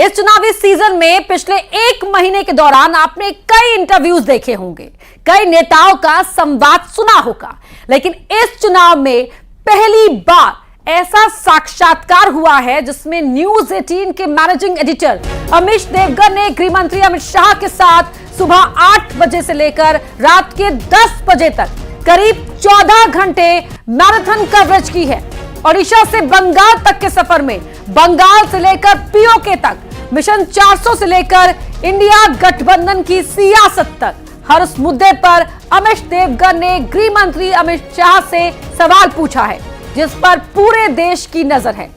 इस चुनावी सीजन में पिछले एक महीने के दौरान आपने कई इंटरव्यूज देखे होंगे, कई नेताओं का संवाद सुना होगा, लेकिन इस चुनाव में पहली बार ऐसा साक्षात्कार हुआ है जिसमें न्यूज 18 के मैनेजिंग एडिटर अमीश देवगन ने गृह मंत्री अमित शाह के साथ सुबह 8 बजे से लेकर रात के 10 बजे तक करीब 14 घंटे मैराथन कवरेज की है। ओडिशा से बंगाल तक के सफर में बंगाल से लेकर पीओके तक, मिशन 400 से लेकर इंडिया गठबंधन की सियासत तक, हर उस मुद्दे पर अमिश देवगन ने गृह मंत्री अमित शाह से सवाल पूछा है जिस पर पूरे देश की नजर है।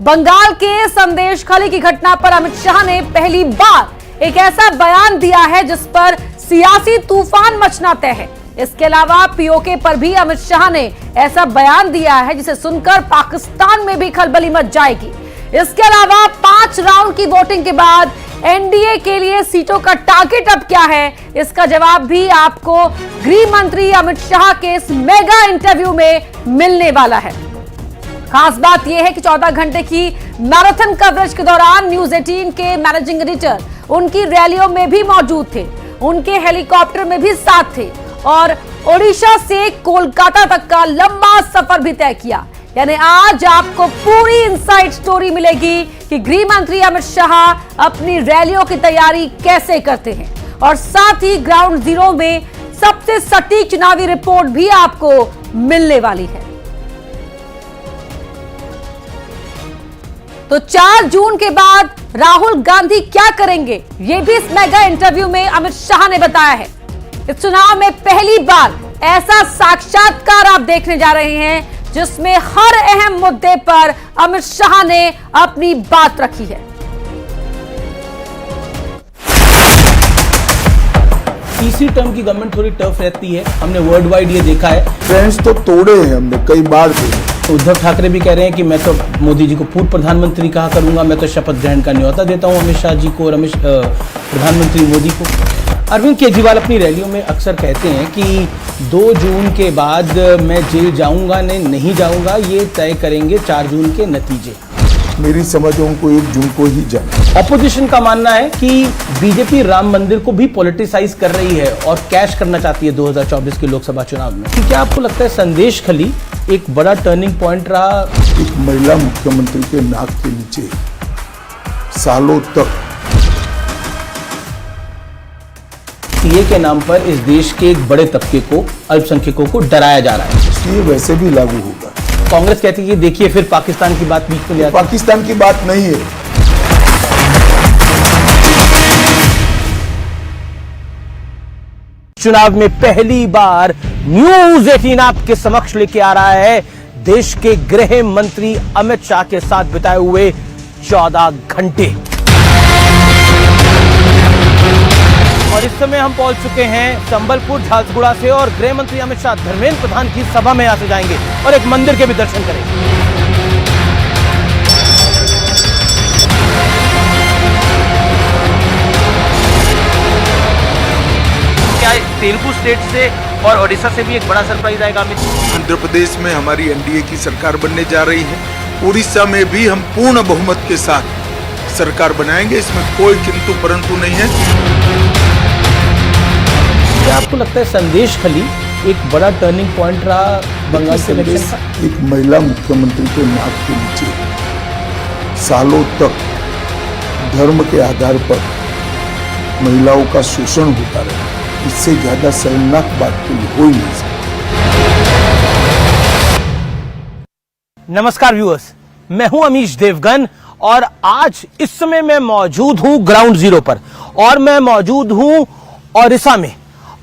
बंगाल के संदेश खाली की घटना पर अमित शाह ने पहली बार एक ऐसा बयान दिया है जिस पर सियासी तूफान मचना तय है। इसके अलावा पीओके पर भी अमित शाह ने ऐसा बयान दिया है जिसे सुनकर पाकिस्तान में भी खलबली मच जाएगी। इसके अलावा 5 राउंड की वोटिंग के बाद एनडीए के लिए सीटों का टारगेट अब क्या है, इसका जवाब भी आपको गृह मंत्री अमित शाह के इस मेगा इंटरव्यू में मिलने वाला है। खास बात यह है कि 14 घंटे की मैराथन कवरेज के दौरान न्यूज 18 के मैनेजिंग एडिटर उनकी रैलियों में भी मौजूद थे, उनके हेलीकॉप्टर में भी साथ थे और ओडिशा से कोलकाता तक का लंबा सफर भी तय किया। यानी आज आपको पूरी इनसाइड स्टोरी मिलेगी कि गृह मंत्री अमित शाह अपनी रैलियों की तैयारी कैसे करते हैं और साथ ही ग्राउंड जीरो में सबसे सटीक चुनावी रिपोर्ट भी आपको मिलने वाली है। तो 4 जून के बाद राहुल गांधी क्या करेंगे, यह भी इस मेगा इंटरव्यू में अमित शाह ने बताया है। इस चुनाव में पहली बार ऐसा साक्षात्कार आप देखने जा रहे हैं जिसमें हर अहम मुद्दे पर अमित शाह ने अपनी बात रखी है। तीसरी टर्म की गवर्नमेंट थोड़ी टफ रहती है, हमने वर्ल्ड वाइड ये देखा है। फ्रेंड्स तो तोड़े हैं हमने कई बार थे। उद्धव ठाकरे भी कह रहे हैं कि मैं तो मोदी जी को पूर्व प्रधानमंत्री कहा करूंगा, मैं तो शपथ ग्रहण का न्योता देता हूं अमित शाह जी को और प्रधानमंत्री मोदी को। अरविंद केजरीवाल अपनी रैलियों में अक्सर कहते हैं कि 2 जून के बाद मैं जेल जाऊंगा नहीं जाऊंगा, ये तय करेंगे 4 जून के नतीजे। मेरी समझ उनको 1 जून को ही जाना। ऑपोजिशन का मानना है कि बीजेपी राम मंदिर को भी पॉलिटिसाइज कर रही है और कैश करना चाहती है 2024 के लोकसभा चुनाव में। क्या आपको लगता है संदेश खली एक बड़ा टर्निंग पॉइंट रहा? एक महिला मुख्यमंत्री के नाक के नीचे सालों तक सीए के नाम पर इस देश के एक बड़े तबके को, अल्पसंख्यकों को डराया जा रहा है, इसलिए वैसे भी लागू होगा। कांग्रेस कहती है कि देखिए फिर पाकिस्तान की बात बीच में ले आती है। पाकिस्तान की बात नहीं है। चुनाव में पहली बार न्यूज 18 आपके समक्ष लेके आ रहा है देश के गृह मंत्री अमित शाह के साथ बिताए हुए 14 घंटे। और इस समय हम पहुंच चुके हैं संबलपुर झारसुगुड़ा से और गृह मंत्री अमित शाह धर्मेंद्र प्रधान की सभा में यहां से जाएंगे और एक मंदिर के भी दर्शन करेंगे। क्या तेलुगु स्टेट से और ओडिशा से भी एक बड़ा सरप्राइज आएगा अमित? आंध्र प्रदेश में हमारी एनडीए की सरकार बनने जा रही है। उड़ीसा में भी हम पूर्ण बहुमत के साथ सरकार बनाएंगे, इसमें कोई किंतु परंतु नहीं है। क्या आपको लगता है संदेश खली एक बड़ा टर्निंग पॉइंट रहा बंगाल के इलेक्शन का? एक महिला मुख्यमंत्री के नाक के नीचे सालों तक धर्म के आधार पर महिलाओं का शोषण होता रहा, इससे ज्यादा शर्मनाक बात कोई हो ही नहीं सकती। नमस्कार व्यूअर्स, मैं हूं अमीश देवगन और आज इस समय मैं मौजूद हूं ग्राउंड जीरो पर और मैं मौजूद हूं ओडिशा में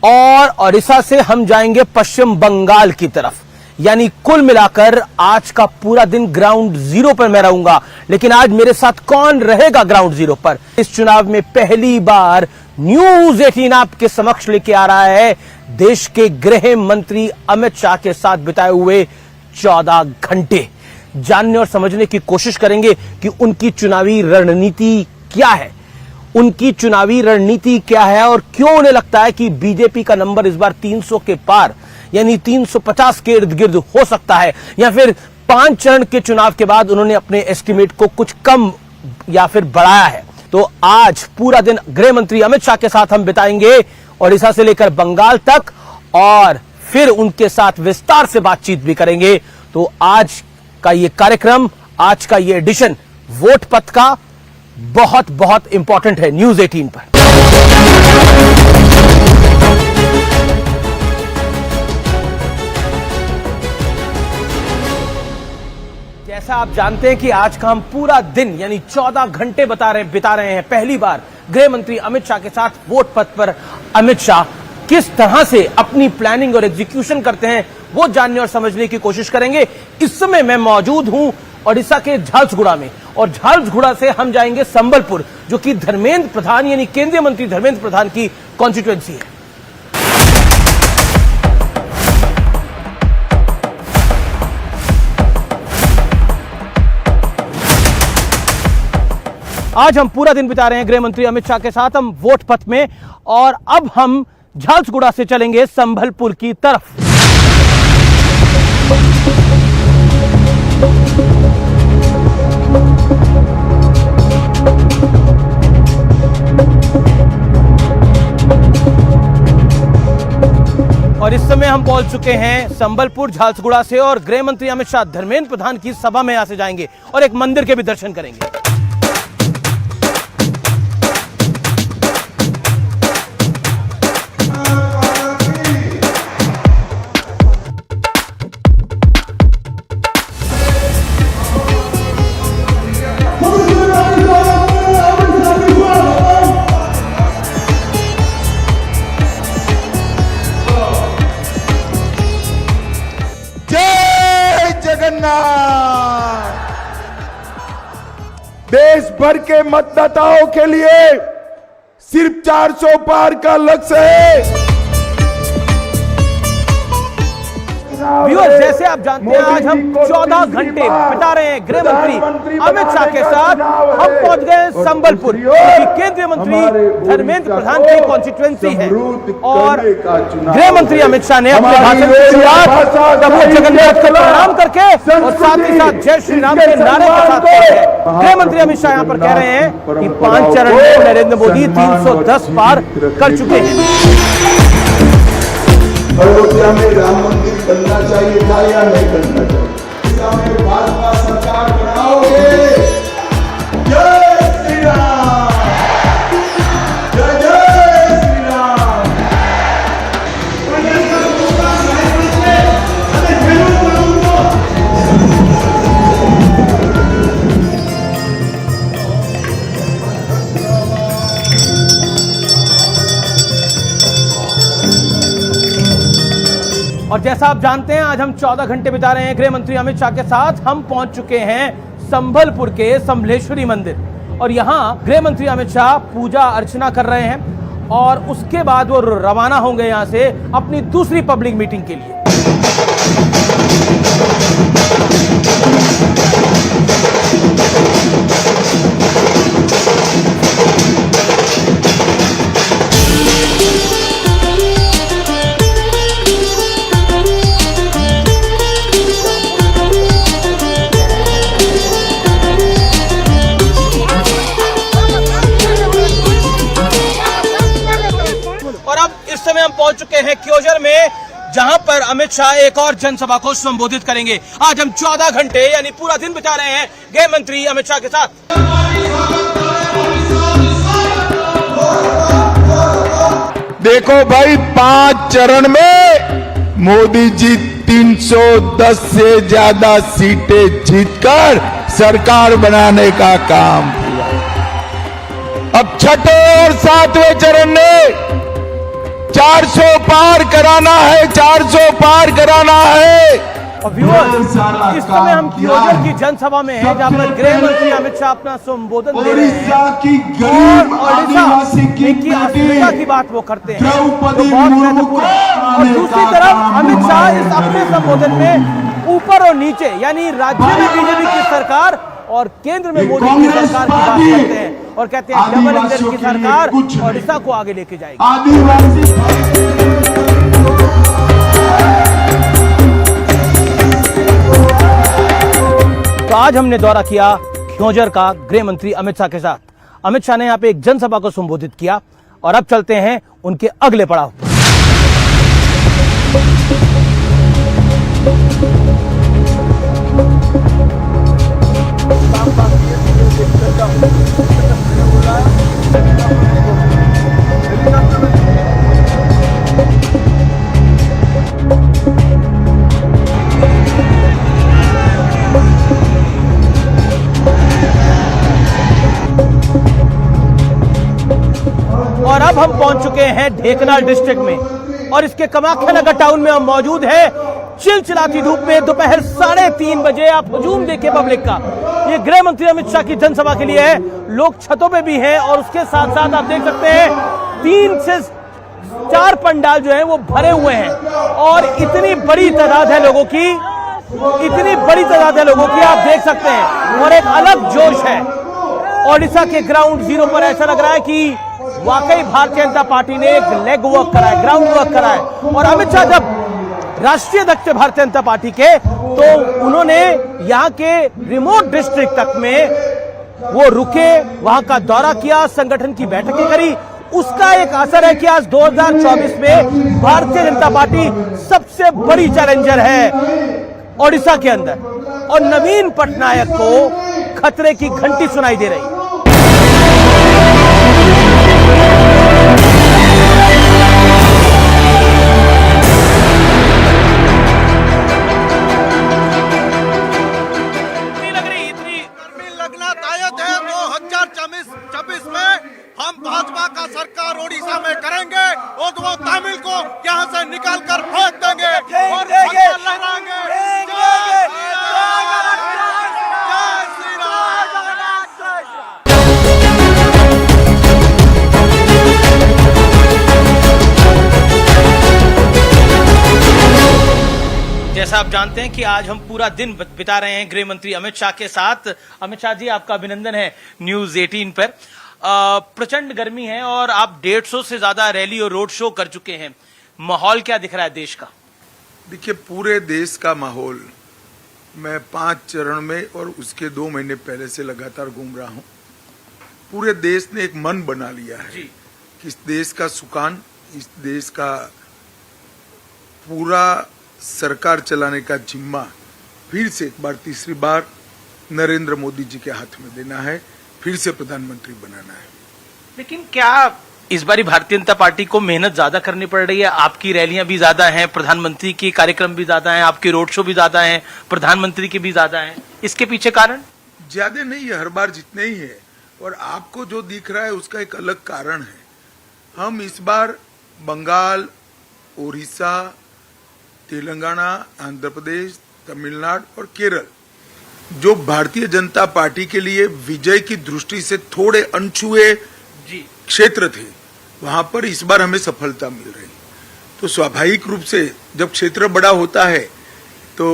और ओडिशा से हम जाएंगे पश्चिम बंगाल की तरफ। यानी कुल मिलाकर आज का पूरा दिन ग्राउंड जीरो पर मैं रहूंगा। लेकिन आज मेरे साथ कौन रहेगा ग्राउंड जीरो पर? इस चुनाव में पहली बार न्यूज 18 आपके समक्ष लेके आ रहा है देश के गृह मंत्री अमित शाह के साथ बिताए हुए 14 घंटे। जानने और समझने की कोशिश करेंगे कि उनकी चुनावी रणनीति क्या है, उनकी चुनावी रणनीति क्या है और क्यों उन्हें लगता है कि बीजेपी का नंबर इस बार 300 के पार यानी 350 के इर्द गिर्द हो सकता है, या फिर 5 चरण के चुनाव के बाद उन्होंने अपने एस्टिमेट को कुछ कम या फिर बढ़ाया है। तो आज पूरा दिन गृह मंत्री अमित शाह के साथ हम बिताएंगे, ओडिशा से लेकर बंगाल तक, और फिर उनके साथ विस्तार से बातचीत भी करेंगे। तो आज का ये कार्यक्रम, आज का ये एडिशन वोट पथ का बहुत बहुत इंपॉर्टेंट है न्यूज 18 पर। जैसा आप जानते हैं कि आज का हम पूरा दिन यानी 14 घंटे बिता रहे हैं पहली बार गृह मंत्री अमित शाह के साथ वोट पथ पर। अमित शाह किस तरह से अपनी प्लानिंग और एग्जीक्यूशन करते हैं वो जानने और समझने की कोशिश करेंगे। इस समय मैं मौजूद हूं ओडिशा के झारसुगुड़ा में, और झारसुगुड़ा से हम जाएंगे संबलपुर, जो कि धर्मेंद्र प्रधान यानी केंद्रीय मंत्री धर्मेंद्र प्रधान की कॉन्स्टिट्यूएंसी है। आज हम पूरा दिन बिता रहे हैं गृह मंत्री अमित शाह के साथ हम वोट पथ में, और अब हम झारसुगुड़ा से चलेंगे संबलपुर की तरफ। और इस समय हम पहुंच चुके हैं संबलपुर झारसुगुड़ा से, और गृह मंत्री अमित शाह धर्मेंद्र प्रधान की सभा में यहां से जाएंगे और एक मंदिर के भी दर्शन करेंगे। देश भर के मतदाताओं के लिए सिर्फ 400 पार का लक्ष्य है। व्यूअर्स, जैसे आप जानते हैं आज हम 14 घंटे बिता रहे हैं गृह मंत्री अमित शाह के साथ। हम पहुंच गए संबलपुर, क्योंकि केंद्रीय मंत्री धर्मेंद्र प्रधान की कॉन्स्टिट्यूएंसी है, और गृह मंत्री अमित शाह ने अपने भाषण की शुरुआत प्रभु जगन्नाथ को प्रणाम करके और साथ ही साथ जय श्री राम के नारे के साथ किया है। गृह मंत्री अमित शाह यहाँ पर कह रहे हैं कि 5 चरण में नरेंद्र मोदी 310 पार कर चुके हैं। अयोध्या में राम मंदिर बनना चाहिए था या नहीं बनना चाहिए? भाजपा सरकार बनाओगे? जय श्री राम, जय जय श्री राम। और जैसा आप जानते हैं आज हम 14 घंटे बिता रहे हैं गृह मंत्री अमित शाह के साथ। हम पहुंच चुके हैं संबलपुर के समलेश्वरी मंदिर, और यहां गृह मंत्री अमित शाह पूजा अर्चना कर रहे हैं, और उसके बाद वो रवाना होंगे यहां से अपनी दूसरी पब्लिक मीटिंग के लिए। हम पहुंच चुके हैं क्योजर में, जहां पर अमित शाह एक और जनसभा को संबोधित करेंगे। आज हम 14 घंटे यानी पूरा दिन बिता रहे हैं गृह मंत्री अमित शाह के साथ। देखो भाई, 5 चरण में मोदी जी 310 से ज्यादा सीटें जीतकर सरकार बनाने का काम किया। अब छठे और 7वें चरण में 400 पार कराना है, 400 पार कराना है। और व्यूअर्स, इस समय हम क्योजर की जनसभा में हैं, जहां पर गृह मंत्री अमित शाह अपना संबोधन दे रहे हैं, और ओडिशा की अस्मिता की बात वो करते हैं, तो बहुत महत्वपूर्ण है। और दूसरी तरफ अमित शाह इस अपने संबोधन में ऊपर और नीचे यानी राज्य में बीजेपी की सरकार और केंद्र में मोदी की सरकार की बात करते हैं, और कहते हैं डबल इंजन की सरकार ओडिशा को आगे लेके जाएगी। तो आज हमने दौरा किया क्योजर का गृह मंत्री अमित शाह के साथ। अमित शाह ने यहाँ पे एक जनसभा को संबोधित किया और अब चलते हैं उनके अगले पड़ाव पर। और अब हम पहुंच चुके हैं ढेंकनाल डिस्ट्रिक्ट में और इसके कामाख्या नगर टाउन में हम मौजूद हैं। चिलचिलाती धूप में दोपहर 3:30 बजे आप हुजूम देखिए पब्लिक का। ये गृह मंत्री अमित शाह की जनसभा के लिए है। लोग छतों पे भी हैं और उसके साथ साथ आप देख सकते हैं 3 से 4 पंडाल जो है वो भरे हुए हैं और इतनी बड़ी तादाद है लोगों की, आप देख सकते हैं और एक अलग जोश है। ओडिशा के ग्राउंड जीरो पर ऐसा लग रहा है कि वाकई भारतीय जनता पार्टी ने एक लेग वर्क करा है, ग्राउंड वर्क करा है। और अमित शाह जब राष्ट्रीय अध्यक्ष थे भारतीय जनता पार्टी के, तो उन्होंने यहाँ के रिमोट डिस्ट्रिक्ट तक में वो रुके, वहां का दौरा किया, संगठन की बैठकें करी। उसका एक असर है कि आज 2024 में भारतीय जनता पार्टी सबसे बड़ी चैलेंजर है ओडिशा के अंदर और नवीन पटनायक को खतरे की घंटी सुनाई दे रही है। हम भाजपा का सरकार ओडिशा में करेंगे और वो तमिल को यहाँ से निकाल कर फेंक देंगे और लहराएंगे। जैसा आप जानते हैं कि आज हम पूरा दिन बिता रहे हैं गृह मंत्री अमित शाह के साथ। अमित शाह जी, आपका अभिनंदन है न्यूज 18 पर। प्रचंड गर्मी है और आप 150 से ज्यादा रैली और रोड शो कर चुके हैं। माहौल क्या दिख रहा है देश का? देखिए, पूरे देश का माहौल मैं 5 चरण में और उसके 2 महीने पहले से लगातार घूम रहा हूं। पूरे देश ने एक मन बना लिया है कि इस देश का सुकान, इस देश का पूरा सरकार चलाने का जिम्मा फिर से एक बार, तीसरी बार नरेंद्र मोदी जी के हाथ में देना है, फिर से प्रधानमंत्री बनाना है। लेकिन क्या इस बारी भारतीय जनता पार्टी को मेहनत ज्यादा करनी पड़ रही है? आपकी रैलियां भी ज्यादा हैं, प्रधानमंत्री के कार्यक्रम भी ज्यादा हैं, आपके रोड शो भी ज्यादा हैं, प्रधानमंत्री के भी ज्यादा हैं। इसके पीछे कारण? ज्यादा नहीं है, हर बार जितने ही है। और आपको जो दिख रहा है उसका एक अलग कारण है। हम इस बार बंगाल, उड़ीसा, तेलंगाना, आंध्र प्रदेश, तमिलनाडु और केरल, जो भारतीय जनता पार्टी के लिए विजय की दृष्टि से थोड़े अनछुए क्षेत्र थे, वहां पर इस बार हमें सफलता मिल रही। तो स्वाभाविक रूप से जब क्षेत्र बड़ा होता है तो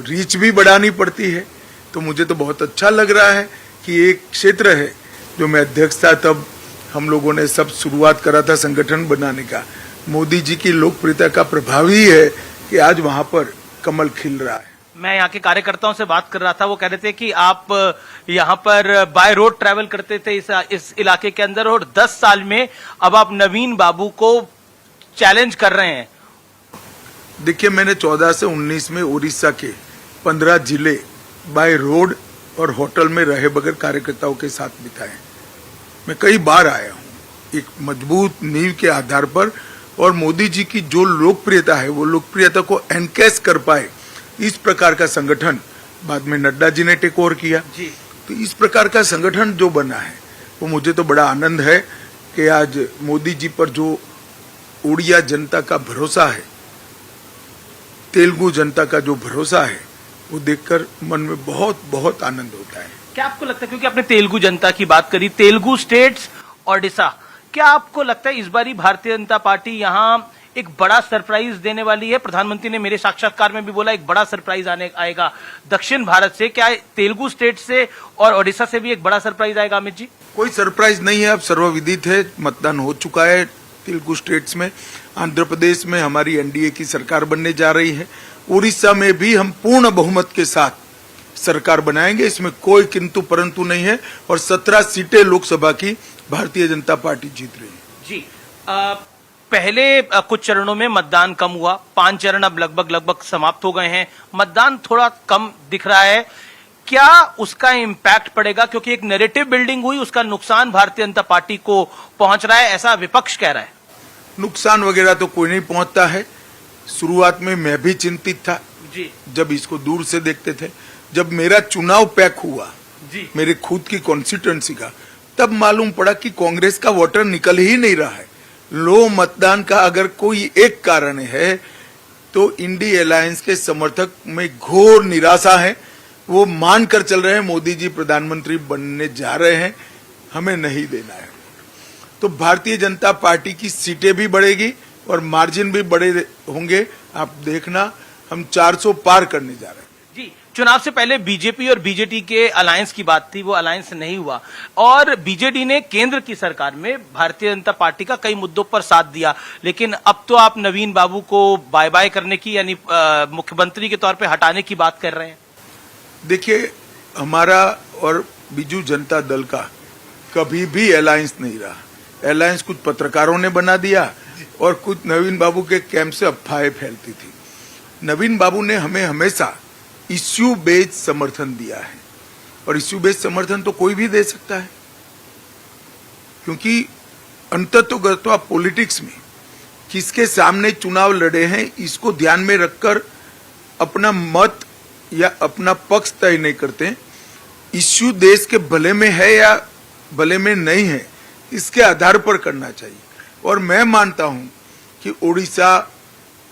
रीच भी बढ़ानी पड़ती है। तो मुझे तो बहुत अच्छा लग रहा है कि एक क्षेत्र है जो मैं अध्यक्ष था तब हम लोगों ने सब शुरुआत करा था संगठन बनाने का। मोदी जी की लोकप्रियता का प्रभाव ही है कि आज वहां पर कमल खिल रहा है। मैं यहाँ के कार्यकर्ताओं से बात कर रहा था, वो कह रहे थे कि आप यहाँ पर बाय रोड ट्रैवल करते थे इस इलाके के अंदर और 10 साल में अब आप नवीन बाबू को चैलेंज कर रहे हैं। देखिए, मैंने 14 से 19 में उड़ीसा के 15 जिले बाय रोड और होटल में रहे बगैर कार्यकर्ताओं के साथ बिताए। मैं कई बार आया हूँ एक मजबूत नींव के आधार पर, और मोदी जी की जो लोकप्रियता है वो लोकप्रियता को एनकैश कर पाए, इस प्रकार का संगठन बाद में नड्डा जी ने टेक ओवर किया जी। तो इस प्रकार का संगठन जो बना है वो मुझे तो बड़ा आनंद है कि आज मोदी जी पर जो उड़िया जनता का भरोसा है, तेलुगु जनता का जो भरोसा है, वो देखकर मन में बहुत बहुत आनंद होता है। क्या आपको लगता है, क्योंकि आपने तेलुगु जनता की बात करी, तेलुगु स्टेट्स ओडिशा, क्या आपको लगता है इस बारी भारतीय जनता पार्टी यहाँ एक बड़ा सरप्राइज देने वाली है? प्रधानमंत्री ने मेरे साक्षात्कार में भी बोला एक बड़ा सरप्राइज आएगा दक्षिण भारत से। क्या तेलुगु स्टेट से और ओडिशा से भी एक बड़ा सरप्राइज आएगा अमित जी? कोई सरप्राइज नहीं है, अब सर्वविदित है, मतदान हो चुका है तेलुगु स्टेट्स में। आंध्र प्रदेश में हमारी एनडीए की सरकार बनने जा रही है। उड़ीसा में भी हम पूर्ण बहुमत के साथ सरकार बनाएंगे, इसमें कोई किंतु परंतु नहीं है। और 17 सीटें लोकसभा की भारतीय जनता पार्टी जीत रही है। जी पहले कुछ चरणों में मतदान कम हुआ, 5 चरण अब लगभग समाप्त हो गए हैं, मतदान थोड़ा कम दिख रहा है, क्या उसका इम्पैक्ट पड़ेगा? क्योंकि एक नैरेटिव बिल्डिंग हुई, उसका नुकसान भारतीय जनता पार्टी को पहुंच रहा है, ऐसा विपक्ष कह रहा है। नुकसान वगैरह तो कोई नहीं पहुंचता है। शुरुआत में मैं भी चिंतित था जी, जब इसको दूर से देखते थे। जब मेरा चुनाव पैक हुआ जी, मेरे खुद की कॉन्स्टिट्यूएंसी का, तब मालूम पड़ा कि कांग्रेस का वोटर निकल ही नहीं रहा है। लो मतदान का अगर कोई एक कारण है तो इंडी अलायंस के समर्थक में घोर निराशा है। वो मानकर चल रहे हैं मोदी जी प्रधानमंत्री बनने जा रहे हैं, हमें नहीं देना है। तो भारतीय जनता पार्टी की सीटें भी बढ़ेगी और मार्जिन भी बड़े होंगे। आप देखना, हम 400 पार करने जा रहे हैं। जी, चुनाव से पहले बीजेपी और बीजेडी के अलायंस की बात थी, वो अलायंस नहीं हुआ और बीजेडी ने केंद्र की सरकार में भारतीय जनता पार्टी का कई मुद्दों पर साथ दिया, लेकिन अब तो आप नवीन बाबू को बाय बाय करने की यानी मुख्यमंत्री के तौर पे हटाने की बात कर रहे हैं। देखिए, हमारा और बीजू जनता दल का कभी भी अलायंस नहीं रहा। अलायंस कुछ पत्रकारों ने बना दिया और कुछ नवीन बाबू के कैंप से अफवाहें फैलती थी। नवीन बाबू ने हमें हमेशा इश्यू बेस्ड समर्थन दिया है और इश्यू बेस्ड समर्थन तो कोई भी दे सकता है, क्योंकि अंततोगत्वा पॉलिटिक्स में किसके सामने चुनाव लड़े हैं इसको ध्यान में रखकर अपना मत या अपना पक्ष तय नहीं करते। इश्यू देश के भले में है या भले में नहीं है, इसके आधार पर करना चाहिए। और मैं मानता हूं कि ओडिशा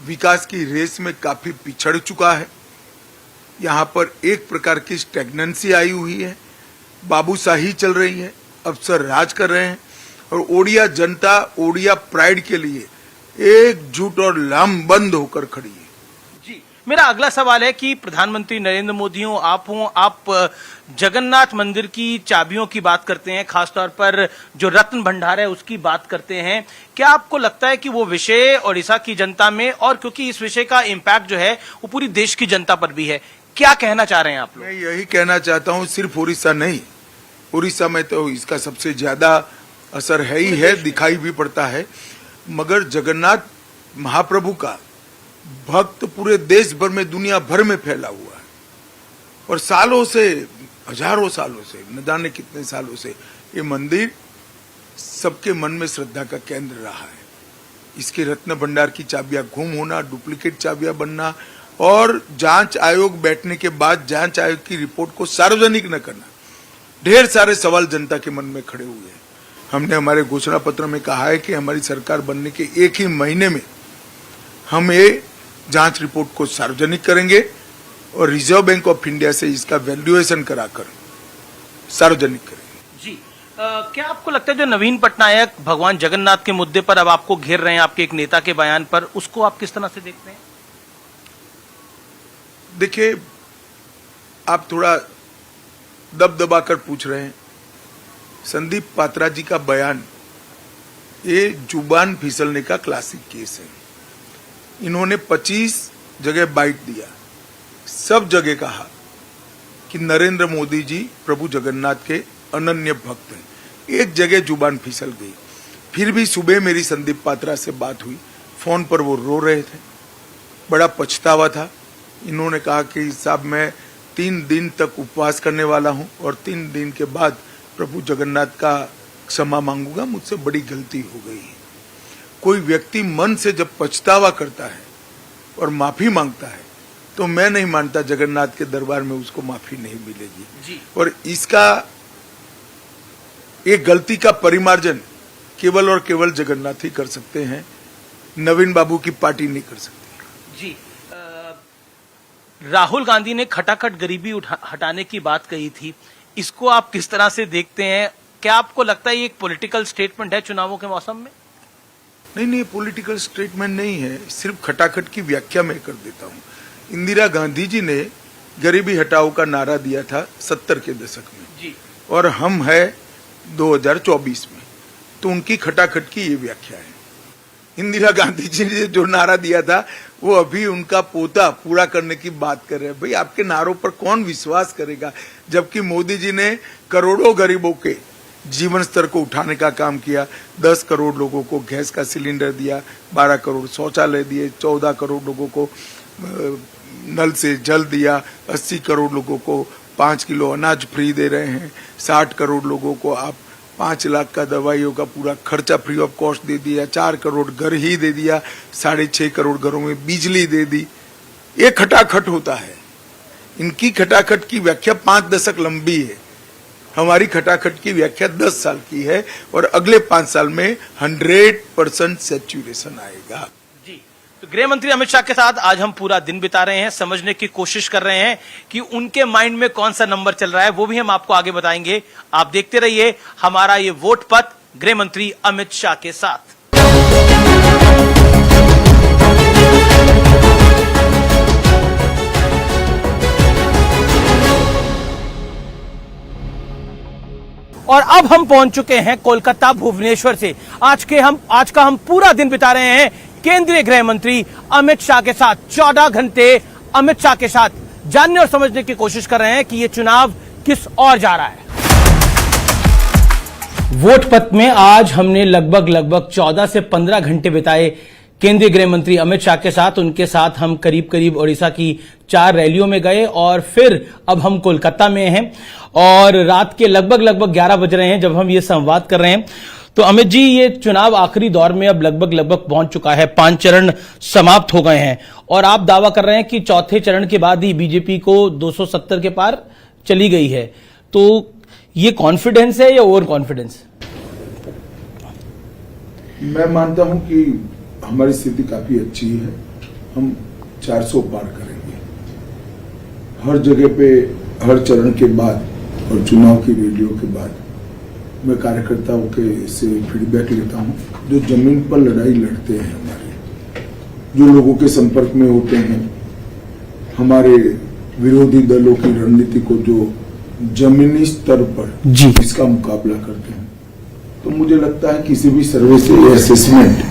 विकास की रेस में काफी पिछड़ चुका है। यहाँ पर एक प्रकार की स्टैग्नेंसी आई हुई है, बाबूशाही चल रही है, अफसर राज कर रहे हैं और ओडिया जनता ओडिया प्राइड के लिए एकजुट और लामबंद होकर खड़ी है। जी, मेरा अगला सवाल है कि प्रधानमंत्री नरेंद्र मोदी हो, आप जगन्नाथ मंदिर की चाबियों की बात करते हैं, खासतौर पर जो रत्न भंडार है उसकी बात करते हैं। क्या आपको लगता है कि वो विषय ओडिशा की जनता में, और क्योंकि इस विषय का इम्पैक्ट जो है वो पूरी देश की जनता पर भी है, क्या कहना चाह रहे हैं आप लोग? मैं यही कहना चाहता हूं, सिर्फ उड़ीसा नहीं, उड़ीसा में तो इसका सबसे ज्यादा असर है ही है, दिखाई भी पड़ता है। मगर जगन्नाथ महाप्रभु का भक्त पूरे देश भर में, दुनिया भर में फैला हुआ है और सालों से, हजारों सालों से, न जाने कितने सालों से ये मंदिर सबके मन में श्रद्धा का केंद्र रहा है। इसके रत्न भंडार की चाबियां गुम होना, डुप्लीकेट चाबियां बनना और जांच आयोग बैठने के बाद जांच आयोग की रिपोर्ट को सार्वजनिक न करना, ढेर सारे सवाल जनता के मन में खड़े हुए हैं। हमने हमारे घोषणा पत्र में कहा है कि हमारी सरकार बनने के एक ही महीने में हम ये जांच रिपोर्ट को सार्वजनिक करेंगे और रिजर्व बैंक ऑफ इंडिया से इसका वैल्यूएशन कराकर सार्वजनिक करेंगे। जी, क्या आपको लगता है जो नवीन पटनायक भगवान जगन्नाथ के मुद्दे पर अब आपको घेर रहे हैं आपके एक नेता के बयान पर, उसको आप किस तरह से देखते हैं? देखिए, आप थोड़ा दबदबा कर पूछ रहे हैं। संदीप पात्रा जी का बयान ये जुबान फिसलने का क्लासिक केस है। इन्होंने 25 जगह बाइट दिया, सब जगह कहा कि नरेंद्र मोदी जी प्रभु जगन्नाथ के अनन्य भक्त हैं। एक जगह जुबान फिसल गई। फिर भी सुबह मेरी संदीप पात्रा से बात हुई, फोन पर वो रो रहे थे, बड़ा पछतावा था। इन्होंने कहा कि साहब मैं 3 दिन तक उपवास करने वाला हूं और 3 दिन के बाद प्रभु जगन्नाथ का क्षमा मांगूंगा, मुझसे बड़ी गलती हो गई है। कोई व्यक्ति मन से जब पछतावा करता है और माफी मांगता है तो मैं नहीं मानता जगन्नाथ के दरबार में उसको माफी नहीं मिलेगी जी। और इसका एक गलती का परिमार्जन केवल और केवल जगन्नाथ ही कर सकते हैं, नवीन बाबू की पार्टी नहीं कर सकती। जी, राहुल गांधी ने खटाखट गरीबी हटाने की बात कही थी, इसको आप किस तरह से देखते हैं? क्या आपको लगता है ये एक पॉलिटिकल स्टेटमेंट है चुनावों के मौसम में? नहीं, पॉलिटिकल स्टेटमेंट नहीं है, सिर्फ खटाखट की व्याख्या मैं कर देता हूँ। इंदिरा गांधी जी ने गरीबी हटाओ का नारा दिया था 70 के दशक में जी। और हम है 2024 में, तो उनकी खटाखट की ये व्याख्या है। इंदिरा गांधी जी ने जो नारा दिया था वो अभी उनका पोता पूरा करने की बात कर रहे हैं। भाई आपके नारों पर कौन विश्वास करेगा, जबकि मोदी जी ने करोड़ों गरीबों के जीवन स्तर को उठाने का काम किया। 10 करोड़ लोगों को गैस का सिलेंडर दिया, 12 करोड़ शौचालय दिए, 14 करोड़ लोगों को नल से जल दिया, 80 करोड़ लोगों को 5 किलो अनाज फ्री दे रहे हैं, 60 करोड़ लोगों को आप 5 लाख का दवाइयों का पूरा खर्चा फ्री ऑफ कॉस्ट दे दिया, 4 करोड़ घर ही दे दिया, 6.5 करोड़ घरों में बिजली दे दी। ये खटाखट होता है। इनकी खटाखट की व्याख्या 5 दशक लंबी है, हमारी खटाखट की व्याख्या 10 साल की है और अगले 5 साल में 100% सैचुरेशन आएगा। तो गृह मंत्री अमित शाह के साथ आज हम पूरा दिन बिता रहे हैं, समझने की कोशिश कर रहे हैं कि उनके माइंड में कौन सा नंबर चल रहा है, वो भी हम आपको आगे बताएंगे। आप देखते रहिए हमारा ये वोट पथ गृह मंत्री अमित शाह के साथ। और अब हम पहुंच चुके हैं कोलकाता भुवनेश्वर से। आज का हम पूरा दिन बिता रहे हैं केंद्रीय गृह मंत्री अमित शाह के साथ। 14 घंटे अमित शाह के साथ जानने और समझने की कोशिश कर रहे हैं कि यह चुनाव किस ओर जा रहा है। वोट पथ में आज हमने लगभग 14 से 15 घंटे बिताए केंद्रीय गृह मंत्री अमित शाह के साथ। उनके साथ हम करीब ओडिशा की 4 रैलियों में गए और फिर अब हम कोलकाता में हैं और रात के लगभग 11 बज रहे हैं जब हम ये संवाद कर रहे हैं। तो अमित जी, ये चुनाव आखिरी दौर में अब लगभग पहुंच चुका है, 5 चरण समाप्त हो गए हैं और आप दावा कर रहे हैं कि चौथे चरण के बाद ही बीजेपी को 270 के पार चली गई है। तो ये कॉन्फिडेंस है या ओवर कॉन्फिडेंस? मैं मानता हूं कि हमारी स्थिति काफी अच्छी है, हम 400 पार करेंगे। हर जगह पे हर चरण के बाद और चुनाव की रैलियों के बाद मैं कार्यकर्ताओं के से फीडबैक लेता हूं, जो जमीन पर लड़ाई लड़ते हैं, हमारे जो लोगों के संपर्क में होते हैं, हमारे विरोधी दलों की रणनीति को जो जमीनी स्तर पर इसका मुकाबला करते हैं, तो मुझे लगता है किसी भी सर्वे से ये असेसमेंट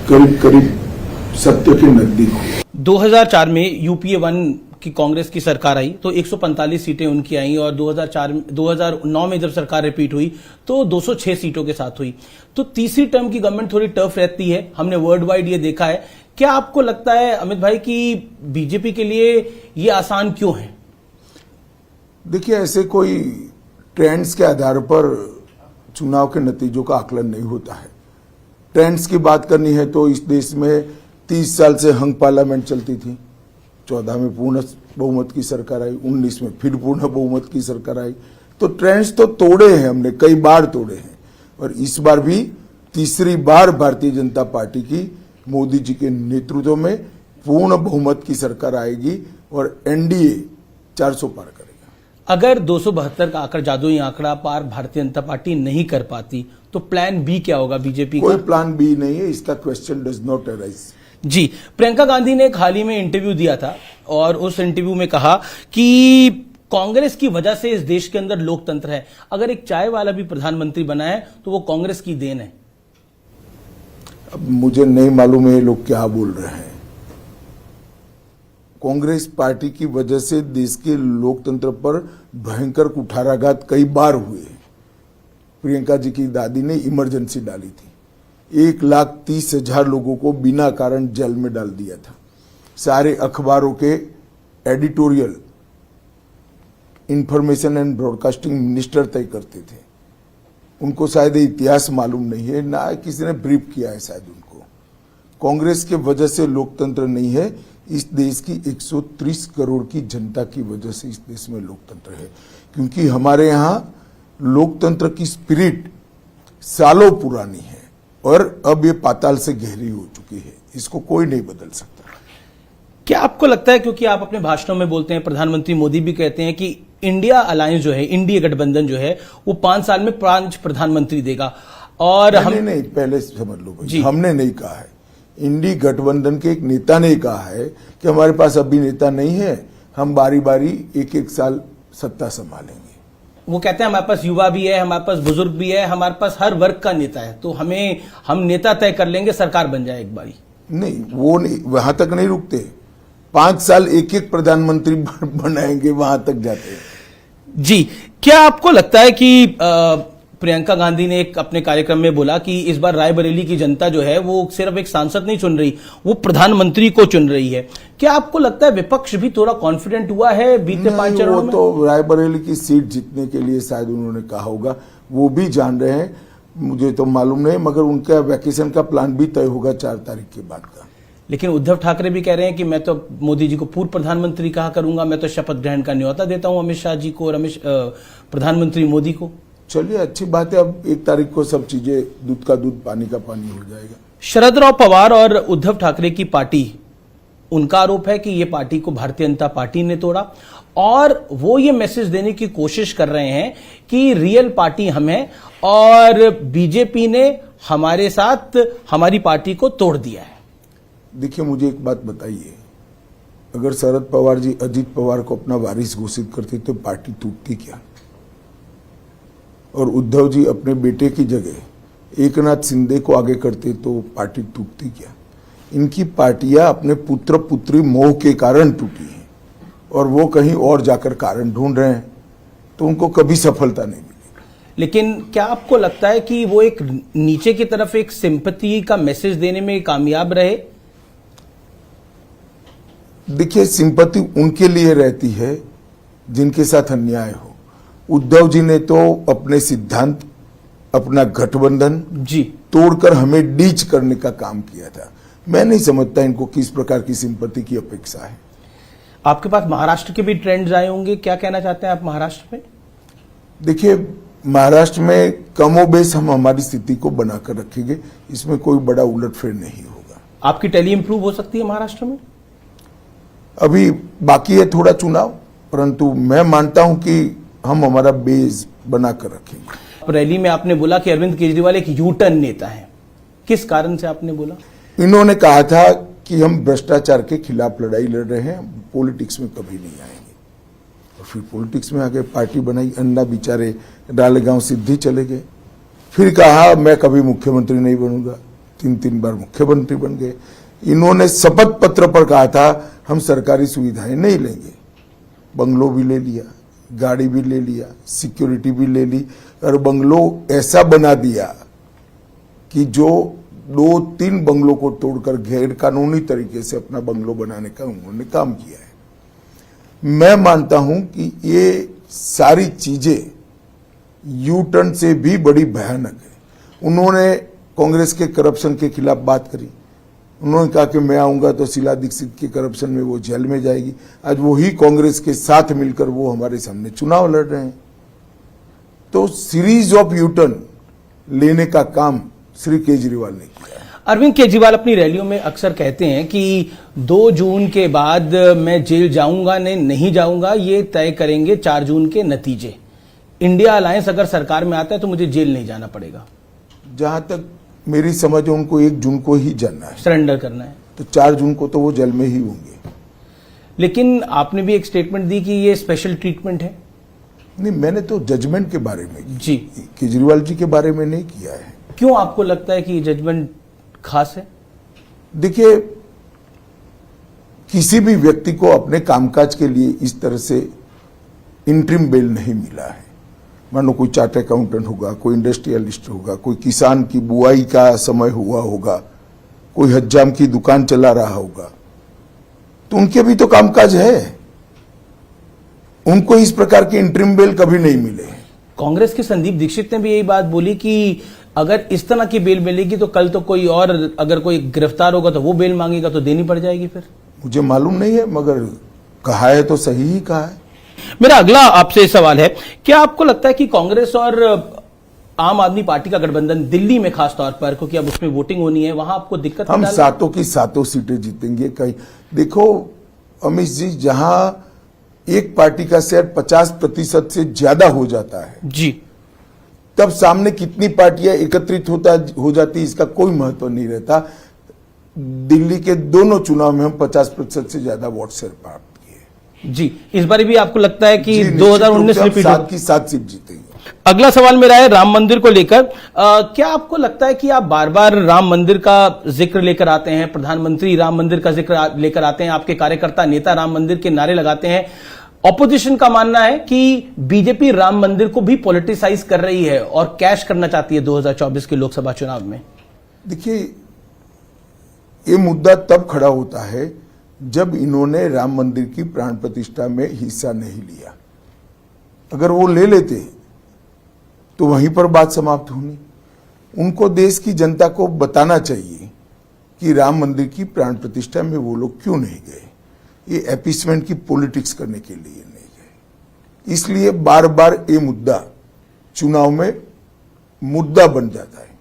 करीब सत्य के नजदीक हो। 2004 में यूपीए 1 की कांग्रेस की सरकार आई तो 145 सीटें उनकी आई और 2009 में जब सरकार रिपीट हुई तो 206 सीटों के साथ हुई। तो तीसरी टर्म की गवर्नमेंट थोड़ी टफ रहती है, हमने वर्ल्ड वाइड ये देखा है। क्या आपको लगता है अमित भाई कि बीजेपी के लिए ये आसान क्यों है? देखिए, ऐसे कोई ट्रेंड्स के आधार पर चुनाव के नतीजों का आकलन नहीं होता है। ट्रेंड्स की बात करनी है तो इस देश में 30 साल से हंग पार्लियामेंट चलती थी। 14 में पूर्ण बहुमत की सरकार आई, 19 में फिर पूर्ण बहुमत की सरकार आई। तो ट्रेंड्स तो तोड़े हैं हमने, कई बार तोड़े हैं और इस बार भी तीसरी बार भारतीय जनता पार्टी की मोदी जी के नेतृत्व में पूर्ण बहुमत की सरकार आएगी और एनडीए 400 पार करेगा। अगर 272 का आंकड़ा, जादुई आंकड़ा पार भारतीय जनता पार्टी नहीं कर पाती तो प्लान बी क्या होगा बीजेपी का? कोई प्लान बी नहीं है, इसका क्वेश्चन डज नॉट अराइज। जी, प्रियंका गांधी ने एक हाल ही में इंटरव्यू दिया था और उस इंटरव्यू में कहा कि कांग्रेस की वजह से इस देश के अंदर लोकतंत्र है। अगर एक चाय वाला भी प्रधानमंत्री बना है तो वो कांग्रेस की देन है। अब मुझे नहीं मालूम है ये लोग क्या बोल रहे हैं। कांग्रेस पार्टी की वजह से देश के लोकतंत्र पर भयंकर कुठाराघात कई बार हुए। प्रियंका जी की दादी ने इमरजेंसी डाली थी, 1,30,000 लोगों को बिना कारण जेल में डाल दिया था। सारे अखबारों के editorial information and broadcasting minister तय करते थे। उनको शायद इतिहास मालूम नहीं है, ना किसी ने ब्रीफ किया है शायद उनको। कांग्रेस के वजह से लोकतंत्र नहीं है, इस देश की 130 करोड़ की जनता की वजह से इस देश में लोकतंत्र है। क्योंकि हमारे यहाँ लोकतंत्र की स्पिरिट सालों पुरानी है और अब ये पाताल से गहरी हो चुकी है, इसको कोई नहीं बदल सकता। क्या आपको लगता है, क्योंकि आप अपने भाषणों में बोलते हैं, प्रधानमंत्री मोदी भी कहते हैं कि इंडिया अलायंस जो है, इंडिया गठबंधन जो है वो 5 साल में 5 प्रधानमंत्री देगा और नहीं, पहले समझ लो भाई, हमने नहीं कहा है। इंडी गठबंधन के एक नेता ने कहा है कि हमारे पास अभी नेता नहीं है, हम बारी बारी एक साल सत्ता संभालेंगे। वो कहते हैं हमारे पास युवा भी है, हमारे पास बुजुर्ग भी है, हमारे पास हर वर्ग का नेता है, तो हम नेता तय कर लेंगे, सरकार बन जाए एक बारी। नहीं, वो नहीं, वहां तक नहीं रुकते। 5 साल एक एक प्रधानमंत्री बनाएंगे, वहां तक जाते हैं। जी, क्या आपको लगता है कि प्रियंका गांधी ने एक अपने कार्यक्रम में बोला कि इस बार रायबरेली की जनता जो है वो सिर्फ एक सांसद नहीं चुन रही, वो प्रधानमंत्री को चुन रही है। क्या आपको लगता है विपक्ष भी थोड़ा कॉन्फिडेंट हुआ है बीते 5 चरणों में? तो रायबरेली की सीट जीतने के लिए शायद उन्होंने कहा होगा, वो भी जान रहे हैं, मुझे तो मालूम नहीं, मगर उनका वैकेशन का प्लान भी तय होगा 4 तारीख के बाद का। लेकिन उद्धव ठाकरे भी कह रहे हैं कि मैं तो मोदी जी को पूर्व प्रधानमंत्री कहा करूंगा, मैं तो शपथ ग्रहण का न्योता देता हूं अमित शाह जी को और प्रधानमंत्री मोदी को। चलिए, अच्छी बात है, अब 1 तारीख को सब चीजें दूध का दूध पानी का पानी हो जाएगा। शरद राव पवार और उद्धव ठाकरे की पार्टी, उनका आरोप है कि ये पार्टी को भारतीय जनता पार्टी ने तोड़ा और वो ये मैसेज देने की कोशिश कर रहे हैं कि रियल पार्टी हम हैं और बीजेपी ने हमारे साथ हमारी पार्टी को तोड़ दिया है। देखिए, मुझे एक बात बताइए, अगर शरद पवार जी अजीत पवार को अपना वारिस घोषित करते तो पार्टी टूटती क्या? और उद्धव जी अपने बेटे की जगह एकनाथ शिंदे को आगे करते तो पार्टी टूटती क्या? इनकी पार्टियां अपने पुत्र पुत्री मोह के कारण टूटी हैं और वो कहीं और जाकर कारण ढूंढ रहे हैं, तो उनको कभी सफलता नहीं मिलेगी। लेकिन क्या आपको लगता है कि वो एक नीचे की तरफ एक सिंपैथी का मैसेज देने में कामयाब रहे? देखिए, सिंपैथी उनके लिए रहती है जिनके साथ अन्याय हो। उद्धव जी ने तो अपने सिद्धांत, अपना गठबंधन जी तोड़कर हमें डीच करने का काम किया था। मैं नहीं समझता इनको किस प्रकार की सिंपैथी की अपेक्षा है। आपके पास महाराष्ट्र के भी ट्रेंड्स आए होंगे, क्या कहना चाहते हैं आप महाराष्ट्र में? देखिए, महाराष्ट्र में कमोबेश हम हमारी स्थिति को बनाकर रखेंगे, इसमें कोई बड़ा उलटफेर नहीं होगा। आपकी टैली इंप्रूव हो सकती है महाराष्ट्र में? अभी बाकी है थोड़ा चुनाव, परंतु मैं मानता हूं कि हम हमारा बेस बनाकर रखेंगे। रैली में आपने बोला कि अरविंद केजरीवाल एक यू टर्न नेता है, किस कारण से आपने बोला? इन्होंने कहा था कि हम भ्रष्टाचार के खिलाफ लड़ाई लड़ रहे हैं, पॉलिटिक्स में कभी नहीं आएंगे, और फिर पॉलिटिक्स में आगे पार्टी बनाई। अन्ना बेचारे डालेगांव सिद्धि चले गए, फिर कहा मैं कभी मुख्यमंत्री नहीं बनूंगा, 3 बार मुख्यमंत्री बन गए। इन्होंने शपथ पत्र पर कहा था हम सरकारी सुविधाएं नहीं लेंगे, बंगलो भी ले लिया, गाड़ी भी ले लिया, सिक्योरिटी भी ले ली, और बंगलो ऐसा बना दिया कि जो 2-3 बंगलों को तोड़कर गैर कानूनी तरीके से अपना बंगलो बनाने का उन्होंने काम किया है। मैं मानता हूं कि ये सारी चीजें यू टर्न से भी बड़ी भयानक है। उन्होंने कांग्रेस के करप्शन के खिलाफ बात करी, उन्होंने कहा कि मैं आऊंगा तो शीला दीक्षित के करप्शन में वो जेल में जाएगी। आज वही कांग्रेस के साथ मिलकर वो हमारे सामने चुनाव लड़ रहे हैं। तो सीरीज ऑफ यू टर्न लेने का काम श्री केजरीवाल ने किया। अरविंद केजरीवाल अपनी रैलियों में अक्सर कहते हैं कि 2 जून के बाद मैं जेल जाऊंगा नहीं जाऊंगा, ये तय करेंगे 4 जून के नतीजे। इंडिया अलायंस अगर सरकार में आता है तो मुझे जेल नहीं जाना पड़ेगा। जहां तक मेरी समझ है, उनको 1 जून को ही जाना है, सरेंडर करना है, तो 4 जून को तो वो जेल में ही होंगे। लेकिन आपने भी एक स्टेटमेंट दी कि ये स्पेशल ट्रीटमेंट है। नहीं, मैंने तो जजमेंट के बारे में जी, केजरीवाल जी के बारे में नहीं किया है। क्यों आपको लगता है कि जजमेंट खास है? देखिए, किसी भी व्यक्ति को अपने कामकाज के लिए इस तरह से इंटरिम बेल नहीं मिला है। मानो कोई चार्ट अकाउंटेंट होगा, कोई इंडस्ट्रियलिस्ट होगा, कोई किसान की बुआई का समय हुआ होगा, कोई हज्जाम की दुकान चला रहा होगा, तो उनके भी तो कामकाज है, उनको इस प्रकार के इंटरिम बेल कभी नहीं मिले। कांग्रेस के संदीप दीक्षित ने भी यही बात बोली कि अगर इस तरह की बेल मिलेगी तो कल तो कोई और अगर कोई गिरफ्तार होगा तो वो बेल मांगेगा तो देनी पड़ जाएगी। फिर मुझे मालूम नहीं है, मगर कहा है तो सही ही कहा है। मेरा अगला आपसे सवाल है, क्या आपको लगता है कि कांग्रेस और आम आदमी पार्टी का गठबंधन दिल्ली में खास तौर पर, क्योंकि अब उसमें वोटिंग होनी है, वहां आपको दिक्कत? हम 7 की 7 सीटें जीतेंगे। कहीं देखो अमित जी, जहां एक पार्टी का शेयर 50% से ज्यादा हो जाता है जी, तब सामने कितनी पार्टियां एकत्रित हो जाती इसका कोई महत्व नहीं रहता। दिल्ली के दोनों चुनाव में हम 50% से ज्यादा वोट शेयर प्राप्त किए। जी, इस बार भी आपको लगता है कि जी, निश्चित 2019 रूप से रिपीट हम हो? 7 की 7 सीट जीतेंगे। अगला सवाल मेरा है राम मंदिर को लेकर। क्या आपको लगता है कि आप बार बार राम मंदिर का जिक्र लेकर आते हैं, प्रधानमंत्री राम मंदिर का जिक्र लेकर आते हैं, आपके कार्यकर्ता नेता राम मंदिर के नारे लगाते हैं, ऑपोजिशन का मानना है कि बीजेपी राम मंदिर को भी पॉलिटिसाइज कर रही है और कैश करना चाहती है 2024 के लोकसभा चुनाव में? देखिए, ये मुद्दा तब खड़ा होता है जब इन्होंने राम मंदिर की प्राण प्रतिष्ठा में हिस्सा नहीं लिया। अगर वो ले लेते तो वहीं पर बात समाप्त होनी। उनको देश की जनता को बताना चाहिए कि राम मंदिर की प्राण प्रतिष्ठा में वो लोग क्यों नहीं गए। ये एपीसमेंट की पॉलिटिक्स करने के लिए नहीं गए। इसलिए बार बार ये मुद्दा चुनाव में मुद्दा बन जाता है।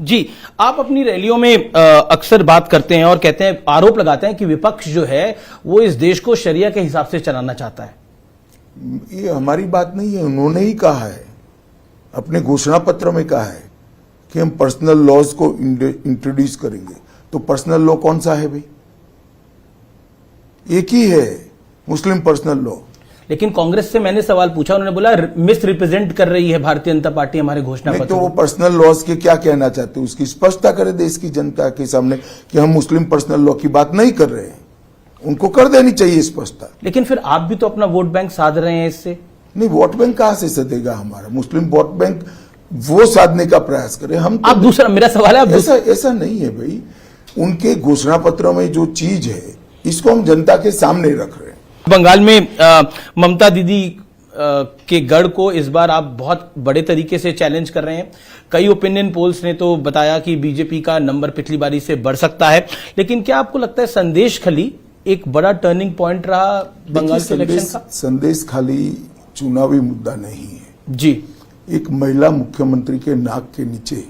जी, आप अपनी रैलियों में अक्सर बात करते हैं और कहते हैं, आरोप लगाते हैं कि विपक्ष जो है वो इस देश को शरिया के हिसाब से चलाना चाहता है। ये हमारी बात नहीं है, उन्होंने ही कहा है, अपने घोषणा पत्र में कहा है कि हम पर्सनल लॉज को इंट्रोड्यूस करेंगे। तो पर्सनल लॉ कौन सा है भाई? एक ही है, मुस्लिम पर्सनल लॉ। लेकिन कांग्रेस से मैंने सवाल पूछा, उन्होंने बोला मिस रिप्रेजेंट कर रही है भारतीय जनता पार्टी हमारे घोषणा नहीं पत्र तो वो को। पर्सनल लॉज के क्या कहना चाहते हैं उसकी स्पष्टता करें देश की जनता के सामने कि हम मुस्लिम पर्सनल लॉ की बात नहीं कर रहे हैं। उनको कर देनी चाहिए स्पष्टता। लेकिन फिर आप भी तो अपना वोट बैंक साध रहे हैं इससे। नहीं, वोट बैंक कहां से सदेगा हमारा? मुस्लिम वोट बैंक वो साधने का प्रयास करें। हम तो आप दूसरा, मेरा सवाल है, ऐसा नहीं है भाई। उनके घोषणा पत्र में जो चीज है इसको हम जनता के सामने रख रहे हैं। बंगाल में ममता दीदी के गढ़ को इस बार आप बहुत बड़े तरीके से चैलेंज कर रहे हैं। कई ओपिनियन पोल्स ने तो बताया कि बीजेपी का नंबर पिछली बारी से बढ़ सकता है। लेकिन क्या आपको लगता है संदेश खाली एक बड़ा टर्निंग पॉइंट रहा बंगाल के इलेक्शन का? संदेश खाली चुनावी मुद्दा नहीं है जी। एक महिला मुख्यमंत्री के नाक के नीचे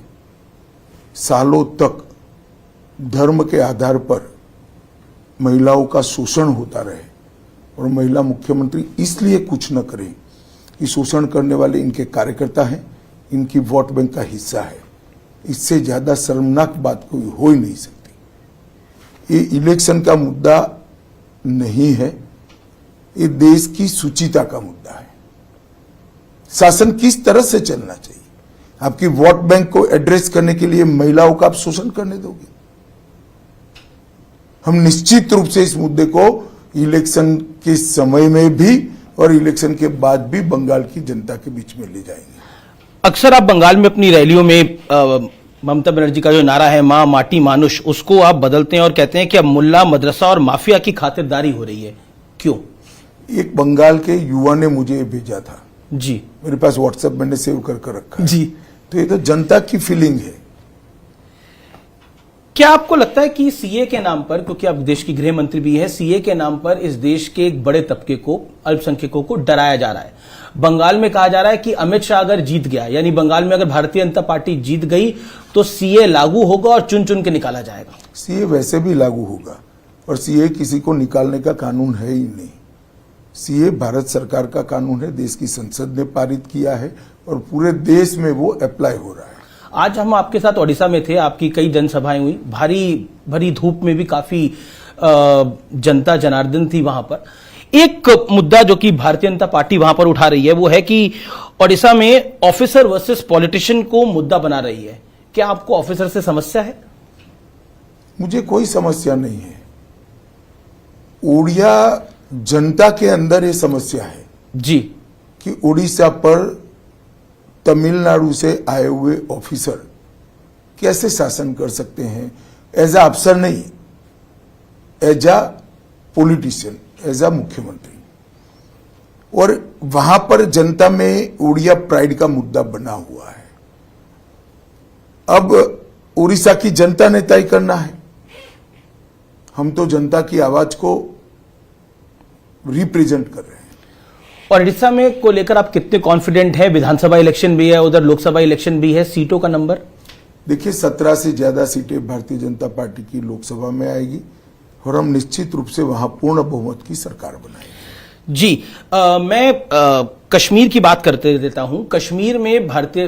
सालों तक धर्म के आधार पर महिलाओं का शोषण होता रहे और महिला मुख्यमंत्री इसलिए कुछ न करे कि शोषण करने वाले इनके कार्यकर्ता हैं, इनकी वोट बैंक का हिस्सा है। इससे ज्यादा शर्मनाक बात कोई हो ही नहीं सकती। ये इलेक्शन का मुद्दा नहीं है, ये देश की सुचिता का मुद्दा है। शासन किस तरह से चलना चाहिए? आपकी वोट बैंक को एड्रेस करने के लिए महिलाओं का आप शोषण करने दोगे? हम निश्चित रूप से इस मुद्दे को इलेक्शन के समय में भी और इलेक्शन के बाद भी बंगाल की जनता के बीच में ले जाएंगे। अक्सर आप बंगाल में अपनी रैलियों में ममता बनर्जी का जो नारा है मां माटी मानुष, उसको आप बदलते हैं और कहते हैं कि अब मुल्ला मदरसा और माफिया की खातिरदारी हो रही है। क्यों? एक बंगाल के युवा ने मुझे भेजा था जी, मेरे पास व्हाट्सएप मैंने सेव कर रखा है। जी। तो ये तो जनता की फीलिंग है। क्या आपको लगता है कि सीए के नाम पर, क्योंकि आप देश की गृह मंत्री भी है, सीए के नाम पर इस देश के एक बड़े तबके को, अल्पसंख्यकों को डराया जा रहा है? बंगाल में कहा जा रहा है कि अमित शाह अगर जीत गया, यानी बंगाल में अगर भारतीय जनता पार्टी जीत गई तो सीए लागू होगा और चुन चुन के निकाला जाएगा। सीए वैसे भी लागू होगा और सीए किसी को निकालने का कानून है ही नहीं। सीए भारत सरकार का कानून है, देश की संसद ने पारित किया है और पूरे देश में वो अप्लाई हो रहा है। आज हम आपके साथ ओडिशा में थे, आपकी कई जनसभाएं हुई, भारी भरी धूप में भी काफी जनता जनार्दन थी वहां पर। एक मुद्दा जो कि भारतीय जनता पार्टी वहां पर उठा रही है वो है कि ओडिशा में ऑफिसर वर्सेस पॉलिटिशियन को मुद्दा बना रही है। क्या आपको ऑफिसर से समस्या है? मुझे कोई समस्या नहीं है। ओडिया जनता के अंदर ये समस्या है जी कि ओडिशा पर तमिलनाडु से आए हुए ऑफिसर कैसे शासन कर सकते हैं, एज अ अफसर नहीं, as a politician, as a मुख्यमंत्री। और वहां पर जनता में ओडिया प्राइड का मुद्दा बना हुआ है। अब उड़ीसा की जनता ने तय करना है। हम तो जनता की आवाज को रिप्रेजेंट कर रहे हैं। और उड़ीसा में को लेकर आप कितने कॉन्फिडेंट हैं? विधानसभा इलेक्शन भी है, उधर लोकसभा इलेक्शन भी है, सीटों का नंबर? देखिए, 17 से ज्यादा सीटें भारतीय जनता पार्टी की लोकसभा में आएगी और हम निश्चित रूप से वहां पूर्ण बहुमत की सरकार बनाएंगे। जी। मैं कश्मीर की बात करते देता हूं। कश्मीर में भारतीय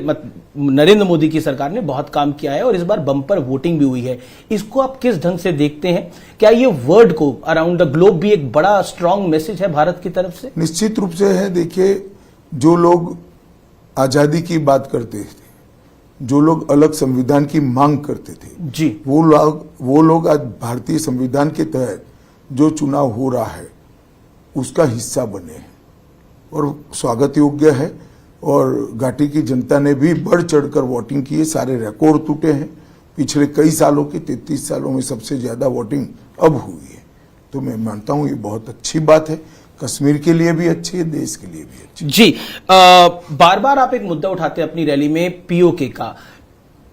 नरेंद्र मोदी की सरकार ने बहुत काम किया है और इस बार बम्पर वोटिंग भी हुई है। इसको आप किस ढंग से देखते हैं? क्या ये वर्ल्ड को अराउंड द ग्लोब भी एक बड़ा स्ट्रांग मैसेज है भारत की तरफ से? निश्चित रूप से है। देखिए, जो लोग आजादी की बात करते थे, जो लोग अलग संविधान की मांग करते थे जी, वो लोग आज भारतीय संविधान के तहत जो चुनाव हो रहा है उसका हिस्सा बने हैं और स्वागत योग्य है। और घाटी की जनता ने भी बढ़ चढ़कर वोटिंग की है। सारे रिकॉर्ड टूटे हैं। पिछले कई सालों की 33 सालों में सबसे ज्यादा वोटिंग अब हुई है। तो मैं मानता हूं ये बहुत अच्छी बात है। कश्मीर के लिए भी अच्छी है, देश के लिए भी अच्छी जी। बार बार आप एक मुद्दा उठाते हैं अपनी रैली में, पीओके का।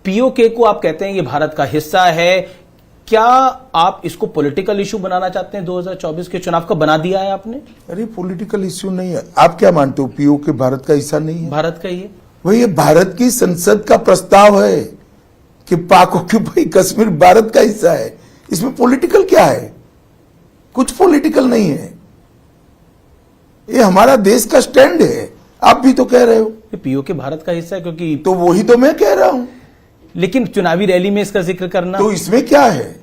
पीओके को आप कहते हैं ये भारत का हिस्सा है। क्या आप इसको पॉलिटिकल इशू बनाना चाहते हैं? 2024 के चुनाव का बना दिया है आपने? अरे पॉलिटिकल इश्यू नहीं है। आप क्या मानते हो पीओके भारत का हिस्सा नहीं है? भारत का ही है। वही ये भारत की संसद का प्रस्ताव है कि पाक ऑक्यूपाई कश्मीर भारत का हिस्सा है। इसमें पॉलिटिकल क्या है? कुछ पॉलिटिकल नहीं है। ये हमारा देश का स्टैंड है। आप भी तो कह रहे हो पीओके भारत का हिस्सा है, क्योंकि तो वही तो मैं कह रहा हूं। लेकिन चुनावी रैली में इसका जिक्र करना, तो इसमें क्या है?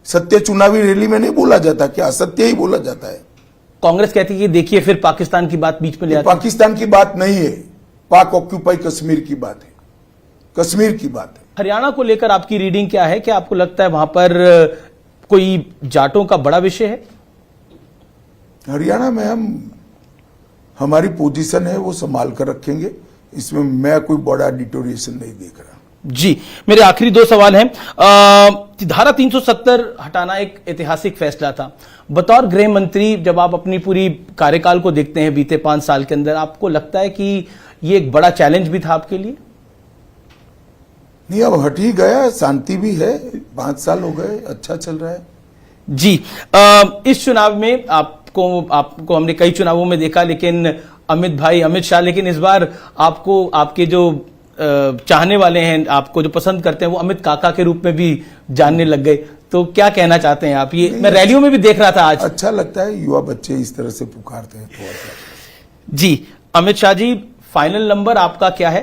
सत्य चुनावी रैली में नहीं बोला जाता क्या? असत्य ही बोला जाता है। कांग्रेस कहती है कि देखिए फिर पाकिस्तान की बात बीच में ले आती है। पाकिस्तान की बात नहीं है, पाक ऑक्यूपाई कश्मीर की बात है। कश्मीर की बात है। हरियाणा को लेकर आपकी रीडिंग क्या है? क्या आपको लगता है वहां पर कोई जाटों का बड़ा विषय है? हरियाणा में हमारी पोजीशन है वो संभाल कर रखेंगे। इसमें मैं कोई बड़ा डिटोरिएशन नहीं देख रहा। जी, मेरे आखिरी दो सवाल हैं। धारा 370 हटाना एक ऐतिहासिक फैसला था। बतौर गृह मंत्री जब आप अपनी पूरी कार्यकाल को देखते हैं बीते 5 साल के अंदर, आपको लगता है कि ये एक बड़ा चैलेंज भी था आपके लिए? नहीं, अब हट ही गया, शांति भी है। 5 साल हो गए, अच्छा चल रहा है। जी, इस चुनाव में आपको हमने कई चुनावों में देखा, लेकिन अमित शाह, लेकिन इस बार आपको आपके जो चाहने वाले हैं, आपको जो पसंद करते हैं, वो अमित काका के रूप में भी जानने लग गए। तो क्या कहना चाहते हैं आप? ये मैं रैलियों में भी देख रहा था आज। अच्छा लगता है, युवा बच्चे इस तरह से पुकारते हैं तो। जी, अमित शाह जी, फाइनल नंबर आपका क्या है?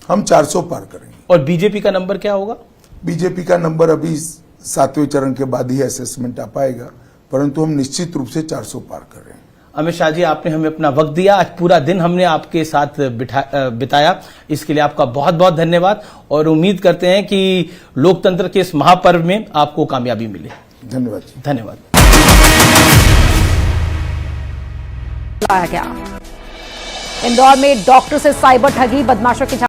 हम 400 पार करेंगे। और बीजेपी का नंबर क्या होगा? बीजेपी का नंबर अभी 7वें चरण के बाद ही असेसमेंट आ पाएगा, परंतु हम निश्चित रूप से 400 पार कर रहे हैं। अमित शाह जी, आपने हमें अपना वक्त दिया, आज पूरा दिन हमने आपके साथ बिताया, इसके लिए आपका बहुत बहुत धन्यवाद। और उम्मीद करते हैं कि लोकतंत्र के इस महापर्व में आपको कामयाबी मिले। धन्यवाद। धन्यवाद। इंदौर में डॉक्टर से साइबर ठगी, बदमाशों की